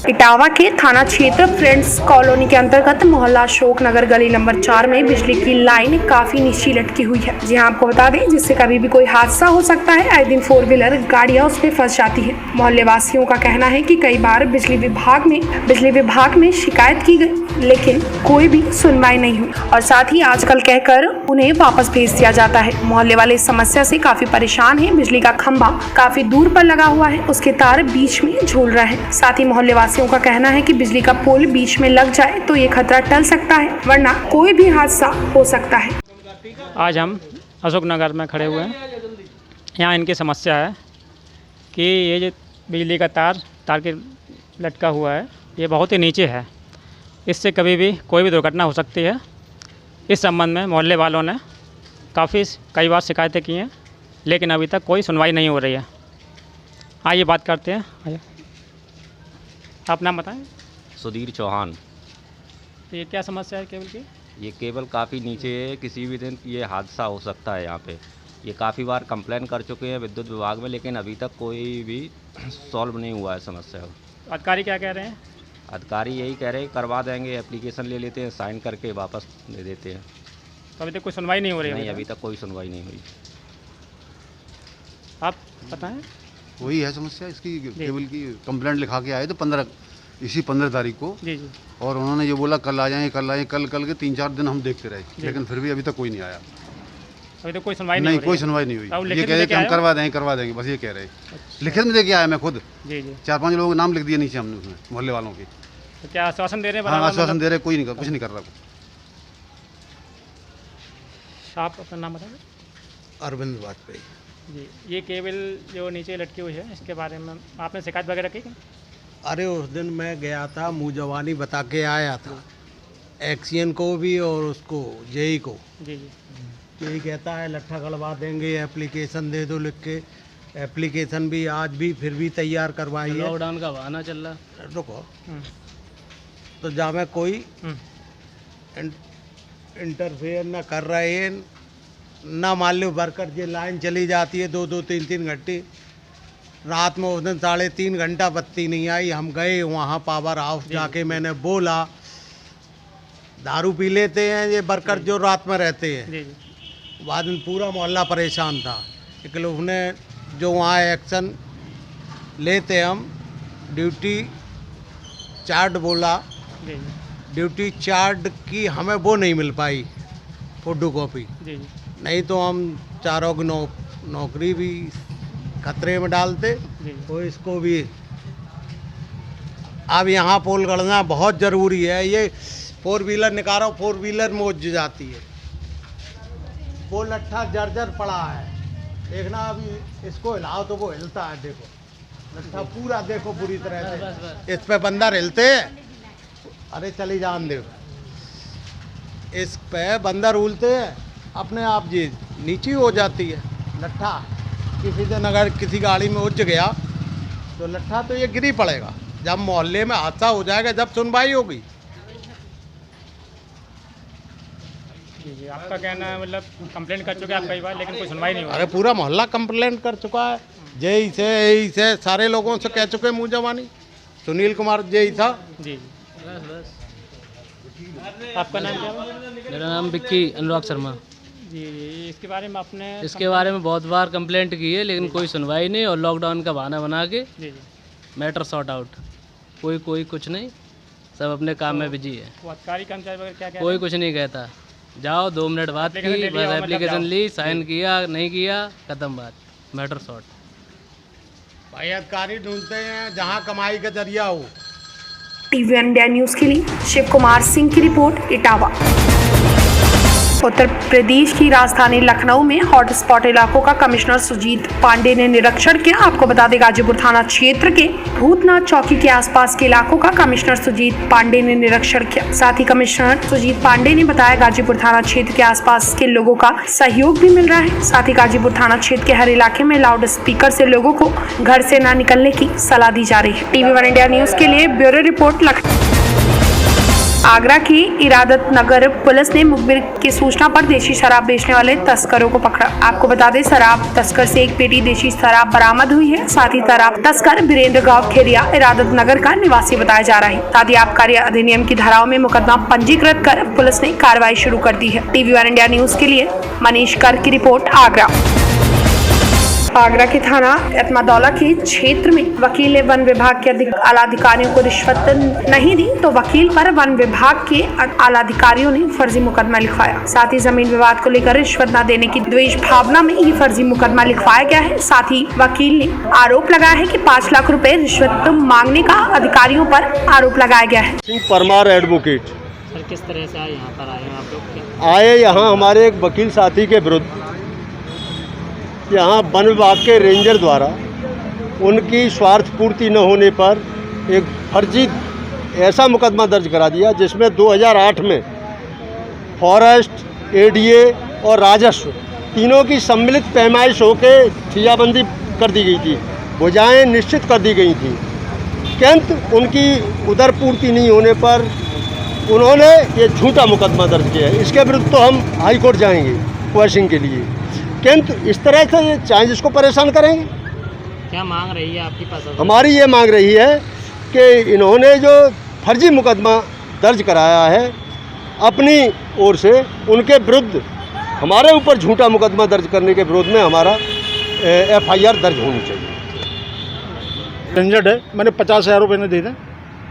इटावा के थाना क्षेत्र फ्रेंड्स कॉलोनी के अंतर्गत मोहल्ला अशोक नगर गली नंबर 4 में बिजली की लाइन काफी नीचे लटकी हुई है। जी हाँ, आपको बता दें जिससे कभी भी कोई हादसा हो सकता है। आए दिन 4 व्हीलर गाड़ियां उस पे फंस जाती है। मोहल्ले वासियों का कहना है कि कई बार बिजली विभाग में शिकायत की गई, लेकिन कोई भी सुनवाई नहीं हुई और साथ ही आजकल कहकर उन्हें वापस भेज दिया जाता है। मोहल्ले वाले इस समस्या से काफी परेशान हैं। बिजली का खंभा काफी दूर पर लगा हुआ है, उसके तार बीच में झूल रहे हैं। साथ ही मोहल्ले वासियों का कहना है कि बिजली का पोल बीच में लग जाए तो ये खतरा टल सकता है, वरना कोई भी हादसा हो सकता है। आज हम अशोक नगर में खड़े हुए हैं। यहाँ इनकी समस्या है कि ये जो बिजली का तार के लटका हुआ है, ये बहुत ही नीचे है। इससे कभी भी कोई भी दुर्घटना हो सकती है। इस संबंध में मोहल्ले वालों ने कई बार शिकायतें की हैं, लेकिन अभी तक कोई सुनवाई नहीं हो रही है। आइए बात करते हैं। आइए, आप नाम बताएं। सुधीर चौहान। तो ये क्या समस्या है केबल की? ये केबल काफ़ी नीचे है, किसी भी दिन ये हादसा हो सकता है। यहाँ पे ये काफ़ी बार कंप्लेन कर चुके हैं विद्युत विभाग में, लेकिन अभी तक कोई भी सॉल्व नहीं हुआ है समस्या। अधिकारी क्या कह रहे हैं? अधिकारी यही कह रहे हैं करवा देंगे, एप्लीकेशन ले लेते हैं, साइन करके वापस दे देते हैं। तो अभी तक कोई सुनवाई नहीं हो रही है? नहीं, अभी तक कोई सुनवाई नहीं हुई। आप बताएं। वही है समस्या इसकी। केबल की कंप्लेंट लिखा के आए थे 15 तारीख को। जी जी। और उन्होंने ये बोला कल आ जाएं, कल के 3-4 दिन हम देखते रहे, लेकिन फिर भी अभी तक कोई नहीं आया। अभी तक कोई सुनवाई नहीं, कोई सुनवाई नहीं हुई। ये कह रहे कि हम करवा देंगे, बस ये कह रहे। लिखित में देके आया मैं खुद। जी जी। 4-5 लोगों के नाम लिख दिए नीचे हमने, उसमें मोहल्ले वालों के। तो क्या आश्वासन दे रहे हैं? हाँ, आश्वासन दे रहे, कोई नहीं, कुछ नहीं कर रहा। आप अपना नाम बताएं। अरविंद वाजपेयी जी। ये केबल जो नीचे लटकी हुई है, इसके बारे में आपने शिकायत वगैरह की? अरे उस दिन मैं गया था, मुँह जवानी बता के आया था, एक्सीएन को भी और उसको जेई को। जी जी। यही कहता है लट्ठा गड़वा देंगे, एप्लीकेशन दे दो लिख के। एप्लीकेशन भी आज भी फिर भी तैयार करवाई है। लॉकडाउन का बहाना चल रहा। रुको, तो जहाँ में कोई इंटरफेयर न कर रहे हैं, ना मान लो वर्कर ये लाइन चली जाती है 2-2, 3-3 घंटे। रात में उस दिन 3.5 घंटा बत्ती नहीं आई। हम गए वहाँ पावर हाउस, जाके मैंने बोला, दारू पी लेते हैं ये वर्कर जो रात में रहते हैं। बाद में पूरा मोहल्ला परेशान था, इसलिए उसने जो वहाँ एक्शन लेते हम ड्यूटी चार्ट बोला, ड्यूटी चार्ट की हमें वो नहीं मिल पाई फोटो कॉपी। नहीं तो हम चारों की नौकरी भी खतरे में डालते। तो इसको भी अब यहाँ पोल गढ़ना बहुत ज़रूरी है। ये 4 व्हीलर निकालो, 4 व्हीलर मोज जाती है। वो लट्ठा जर्जर पड़ा है, देखना। अभी इसको हिलाओ तो वो हिलता है, देखो लट्ठा पूरा, देखो पूरी तरह से। इस पे बंदर हिलते हैं, अरे चली जान दे। इस पे बंदर उलते हैं, अपने आप जी नीचे हो जाती है लट्ठा। किसी दिन अगर किसी गाड़ी में उलझ गया तो लट्ठा तो ये गिरी पड़ेगा। जब मोहल्ले में हादसा हो जाएगा, जब सुनवाई होगी। जी। आपका कहना है मतलब कंप्लेंट कर चुके हैं आप कई बार, लेकिन कोई सुनवाई नहीं हो रही? अरे पूरा मोहल्ला कंप्लेंट कर चुका है। जेई से सारे लोगों से कह चुके मुँह जवानी। सुनील कुमार जेई था। जी। आपका नाम क्या है? मेरा नाम विक्की अनुराग शर्मा। जी। इसके बारे में आपने बहुत बार कंप्लेंट की है, लेकिन कोई सुनवाई नहीं। और लॉकडाउन का बहाना बना के जी मैटर सॉर्ट आउट। कोई कुछ नहीं, सब अपने काम में बिजी है। वो अधिकारी कर्मचारी वगैरह क्या कोई कुछ नहीं कहता। जाओ 2 मिनट बात की, बस एप्लीकेशन ली, साइन किया, नहीं किया, खत्म बात, मैटर सॉर्ट। भाई अधिकारी ढूंढते हैं जहाँ कमाई का जरिया हो। टीवी इंडिया न्यूज़ के लिए शिव कुमार सिंह की रिपोर्ट, इटावा। उत्तर प्रदेश की राजधानी लखनऊ में हॉटस्पॉट इलाकों का कमिश्नर सुजीत पांडे ने निरीक्षण किया। आपको बता दें गाजीपुर थाना क्षेत्र के भूतनाथ चौकी के आसपास के इलाकों का कमिश्नर सुजीत पांडे ने निरीक्षण किया। साथ ही कमिश्नर सुजीत पांडे ने बताया गाजीपुर थाना क्षेत्र के आसपास के लोगों का सहयोग भी मिल रहा है। साथ ही गाजीपुर थाना क्षेत्र के हर इलाके में लाउड स्पीकर से लोगों को घर से न निकलने की सलाह दी जा रही है। टीवी 1 इंडिया न्यूज के लिए ब्यूरो रिपोर्ट लखनऊ। आगरा की इरादत नगर पुलिस ने मुखबिर की सूचना पर देशी शराब बेचने वाले तस्करों को पकड़ा। आपको बता दें, शराब तस्कर से एक पेटी देशी शराब बरामद हुई है। साथ ही शराब तस्कर वीरेंद्र गांव खेरिया इरादत नगर का निवासी बताया जा रहा है। साथ ही आबकारी अधिनियम की धाराओं में मुकदमा पंजीकृत कर पुलिस ने कार्रवाई शुरू कर दी है। टीवी वन इंडिया न्यूज के लिए मनीष कर की रिपोर्ट, आगरा। आगरा के थाना एतमादौला के क्षेत्र में वकील ने वन विभाग के आलाधिकारियों को रिश्वत नहीं दी तो वकील पर वन विभाग के आलाधिकारियों ने फर्जी मुकदमा लिखवाया। साथ ही जमीन विवाद को लेकर रिश्वत न देने की द्वेष भावना में ये फर्जी मुकदमा लिखवाया गया है। साथ ही वकील ने आरोप लगाया है कि 5 लाख रुपए रिश्वत मांगने का अधिकारियों पर आरोप लगाया गया है। सिंह परमार एडवोकेट। सर, किस तरह से यहाँ पर आए हैं आप लोग? आए यहाँ हमारे एक वकील साथी के विरुद्ध यहाँ वन विभाग के रेंजर द्वारा उनकी स्वार्थ पूर्ति न होने पर एक फर्जी ऐसा मुकदमा दर्ज करा दिया जिसमें 2008 में फॉरेस्ट, एडीए और राजस्व तीनों की सम्मिलित पैमाइश होकर ठियाबंदी कर दी गई थी, भुजाएं निश्चित कर दी गई थी, किंतु उनकी उधर पूर्ति नहीं होने पर उन्होंने ये झूठा मुकदमा दर्ज किया है। इसके विरुद्ध तो हम हाई कोर्ट जाएंगे क्वेश्चन के लिए, किंतु इस तरह से चाहे जिसको परेशान करेंगे। क्या मांग रही है आपकी पास? हमारी ये मांग रही है कि इन्होंने जो फर्जी मुकदमा दर्ज कराया है अपनी ओर से, उनके विरुद्ध हमारे ऊपर झूठा मुकदमा दर्ज करने के विरोध में हमारा FIR दर्ज होनी चाहिए। झंझट है, मैंने 50,000 रुपये ने दे दें,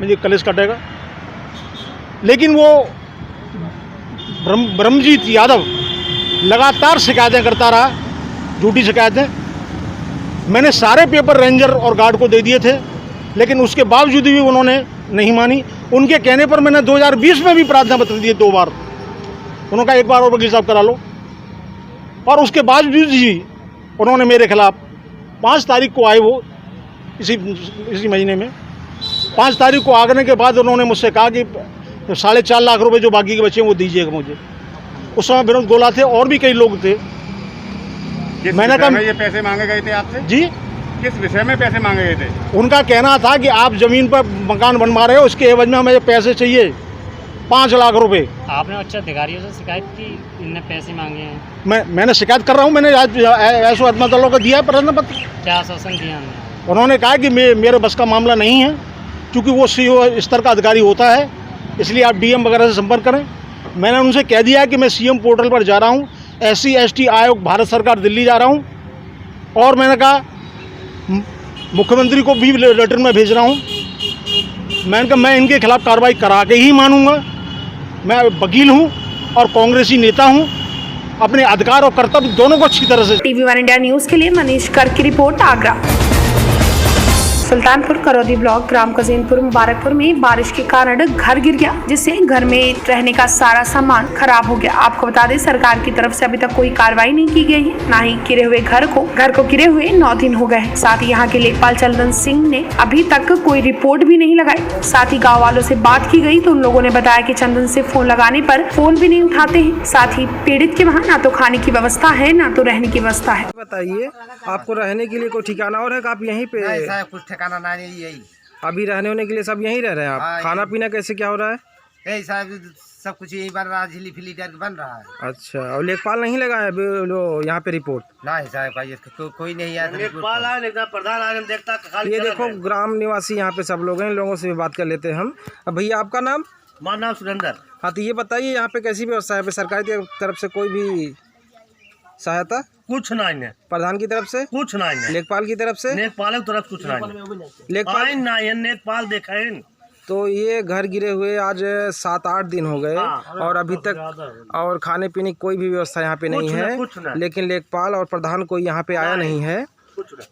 मुझे कलेश कटेगा। लेकिन वो ब्रह्मजीत यादव लगातार शिकायतें करता रहा, झूठी शिकायतें। मैंने सारे पेपर रेंजर और गार्ड को दे दिए थे, लेकिन उसके बावजूद भी उन्होंने नहीं मानी। उनके कहने पर मैंने 2020 में भी प्रार्थना पत्र दिए 2 बार। उन्होंने कहा 1 बार और वकील साहब करा लो, और उसके बावजूद ही उन्होंने मेरे खिलाफ 5 तारीख को आए, वो इसी महीने में 5 तारीख को आने के बाद उन्होंने मुझसे कहा कि 4.5 लाख रुपए जो बाकी के बचे हैं वो दीजिएगा मुझे। उस समय विनोद गोला थे और भी कई लोग थे। मैंने कहा ये पैसे मांगे गए थे आपसे? जी, किस विषय में पैसे मांगे गए थे? उनका कहना था कि आप जमीन पर मकान बनवा रहे हो, उसके एवज में हमें पैसे चाहिए 5 लाख रुपए। आपने उच्च अधिकारियों से शिकायत की, इनने पैसे मांगे हैं? मैंने शिकायत कर रहा हूँ, मैंने आज ऐसो एतमादौला को दिया है प्रार्थना पत्र। क्या आश्वासन दिया? उन्होंने कहा कि मेरे बस का मामला नहीं है, क्योंकि वो CO स्तर का अधिकारी होता है, इसलिए आप DM वगैरह से संपर्क करें। मैंने उनसे कह दिया कि मैं CM पोर्टल पर जा रहा हूँ, SC ST आयोग भारत सरकार दिल्ली जा रहा हूँ, और मैंने कहा मुख्यमंत्री को भी लेटर में भेज रहा हूँ। मैंने कहा मैं इनके खिलाफ कार्रवाई करा के ही मानूंगा। मैं वकील हूँ और कांग्रेसी नेता हूँ, अपने अधिकार और कर्तव्य दोनों को अच्छी तरह से। टीवी वन इंडिया न्यूज के लिए मनीष कर की रिपोर्ट, आगरा। सुल्तानपुर करौदी ब्लॉक ग्राम कजीनपुर मुबारकपुर में बारिश के कारण घर गिर गया, जिससे घर में रहने का सारा सामान खराब हो गया। आपको बता दें, सरकार की तरफ से अभी तक कोई कार्रवाई नहीं की गई है, ना ही गिरे हुए घर को गिरे हुए 9 दिन हो गए हैं। साथ ही यहाँ के लेखपाल चंदन सिंह ने अभी तक कोई रिपोर्ट भी नहीं लगाई। साथ ही गाँव वालों से बात की गई तो उन लोगों ने बताया कि चंदन से फोन लगाने पर फोन भी नहीं उठाते हैं। साथ ही पीड़ित के वहाँ ना तो खाने की व्यवस्था है, ना तो रहने की व्यवस्था है। बताइए, आपको रहने के लिए कोई ठिकाना और है कि आप यहीं पे? नहीं साहब, कुछ ठिकाना नहीं, यही अभी रहने होने के लिए सब यहीं रह रहे हैं आप? हाँ, खाना पीना कैसे क्या हो रहा है? यही साहब, सब कुछ यही बन रहा है, झिली फिली करके बन रहा है। अच्छा, और लेखपाल नहीं लगा है यहाँ पे रिपोर्ट? नहीं साहब, कोई नहीं आया। लेखपाल आया, प्रधान आया, देखता। ये देखो ग्राम निवासी यहाँ पे सब लोग हैं, इन लोगों से भी बात कर लेते हैं हम। अब भैया आपका नाम? मेरा नाम सुरेंद्र। हाँ, तो ये बताइए यहाँ पे कैसी व्यवस्था है? सरकार की तरफ से कोई भी सहायता? कुछ नहीं है। प्रधान की तरफ से कुछ नहीं है। लेखपाल की तरफ से? लेखपाल की तरफ कुछ नहीं। लेखपाल नहीं, लेखपाल देखा है। तो ये घर गिरे हुए आज 7-8 दिन हो गए, और अभी तक और खाने पीने की कोई भी व्यवस्था यहाँ पे नहीं है। लेकिन लेखपाल और प्रधान कोई यहाँ पे आया नहीं है।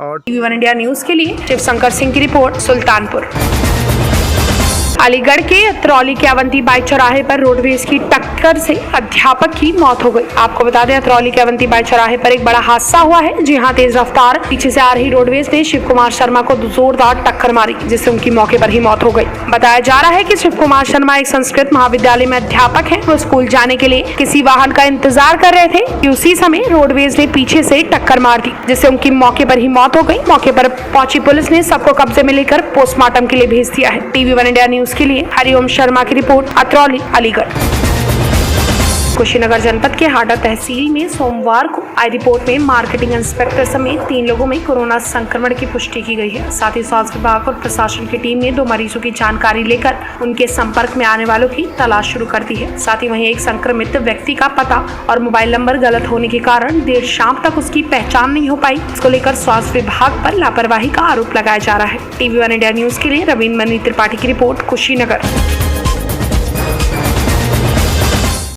और टीवी वन इंडिया न्यूज के लिए शिवशंकर सिंह की रिपोर्ट, सुल्तानपुर। अलीगढ़ के अतरौली के अवंती बाइक चौराहे पर रोडवेज की टक्कर कर से अध्यापक की मौत हो गई। आपको बता दें अतरौली के अवंतीबाई चौराहे पर एक बड़ा हादसा हुआ है। जी हां, तेज रफ्तार पीछे से आ रही रोडवेज ने शिव कुमार शर्मा को जोरदार टक्कर मारी, जिससे उनकी मौके पर ही मौत हो गई। बताया जा रहा है कि शिव कुमार शर्मा एक संस्कृत महाविद्यालय में अध्यापक हैं। वो स्कूल जाने के लिए किसी वाहन का इंतजार कर रहे थे कि उसी समय रोडवेज ने पीछे से टक्कर मार दी, जिससे उनकी मौके पर ही मौत हो गई। मौके पर पहुंची पुलिस ने सबको कब्जे में लेकर पोस्टमार्टम के लिए भेज दिया है। टीवी वन इंडिया न्यूज के लिए हरिओम शर्मा की रिपोर्ट, अतरौली, अलीगढ़। कुशीनगर जनपद के हाडा तहसील में सोमवार को आई रिपोर्ट में मार्केटिंग इंस्पेक्टर समेत 3 लोगों में कोरोना संक्रमण की पुष्टि की गई है। साथ ही स्वास्थ्य विभाग और प्रशासन की टीम ने 2 मरीजों की जानकारी लेकर उनके संपर्क में आने वालों की तलाश शुरू कर दी है। साथ ही वहीं एक संक्रमित व्यक्ति का पता और मोबाइल नंबर गलत होने के कारण देर शाम तक उसकी पहचान नहीं हो पाई। इसको लेकर स्वास्थ्य विभाग पर लापरवाही का आरोप लगाया जा रहा है। टीवी वन इंडिया न्यूज के लिए रविंद्र मनी त्रिपाठी की रिपोर्ट, कुशीनगर।